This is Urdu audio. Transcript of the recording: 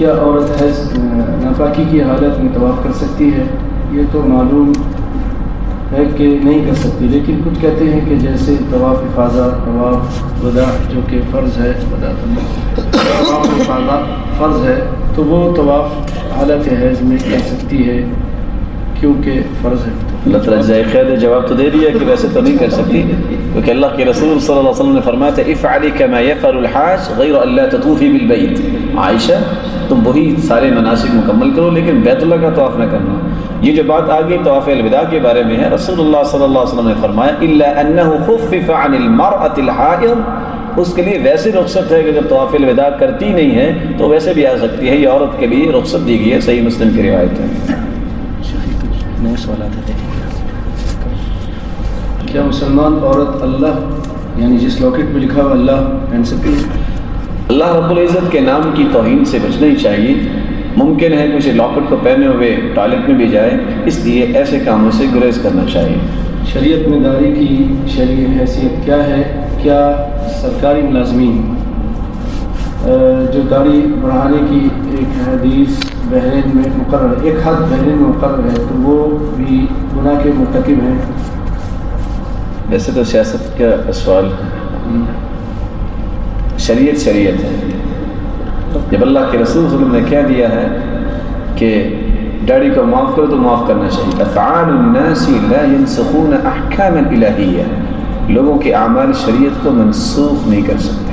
کیا عورت حیض ناپاکی کی حالت میں طواف کر سکتی ہے؟ یہ تو معلوم ہے کہ نہیں کر سکتی، لیکن کچھ کہتے ہیں کہ جیسے طواف افاضہ، طواف وداع جو کہ فرض ہے، طواف افاضہ فرض ہے، تو وہ طواف حالت حیض میں کر سکتی ہے کیونکہ فرض ہے۔ اللہ تعالیٰ جزائے خیر جواب تو دے دیا کہ ویسے تو نہیں کر سکتی، کیونکہ اللہ کے رسول صلی اللہ علیہ وسلم نے فرمایا تھا افعلی کما یفعل الحاج غیر اللہ تطوفی بالبیت، عائشہ تم وہی سارے مناسک مکمل کرو لیکن بیت اللہ کا طواف نہ کرنا۔ یہ جو بات آگئی طواف الوداع کے بارے میں ہے، رسول اللہ صلی اللہ علیہ وسلم نے فرمایا الا انہ خفف عن المرأة الحائض، اس کے لیے ویسے رخصت ہے کہ اگر طواف الوداع کرتی نہیں ہے تو ویسے بھی آ سکتی ہے، یہ عورت کے لیے رخصت دی گئی ہے، صحیح مسلم کی روایت ہے۔ نئے سوالات ہیں، کیا مسلمان عورت اللہ یعنی جس لاکٹ میں لکھا ہوا اللہ پہن سکتی ہے؟ اللہ رب العزت کے نام کی توہین سے بچنا ہی چاہیے۔ ممکن ہے کسی لاکٹ کو پہنے ہوئے ٹوائلٹ میں بھی جائے، اس لیے ایسے کاموں سے گریز کرنا چاہیے۔ شریعت میں داڑھی کی شرعی حیثیت کیا ہے؟ کیا سرکاری ملازمین جو داڑھی بڑھانے کی ایک حدیث بحرین میں مقرر، ایک حد بحرین میں مقرر ہے، تو وہ بھی گناہ کے مرتکب ہیں؟ ویسے تو سیاست کا سوال ہے، شریعت ہے۔ جب اللہ کے رسول صلی اللہ علیہ وسلم نے کہہ دیا ہے کہ داڑھی کو معاف کرو تو معاف کرنا چاہیے۔ افعال الناس لا ينسخون احکام الہیہ، لوگوں کے اعمال شریعت کو منسوخ نہیں کر سکتے۔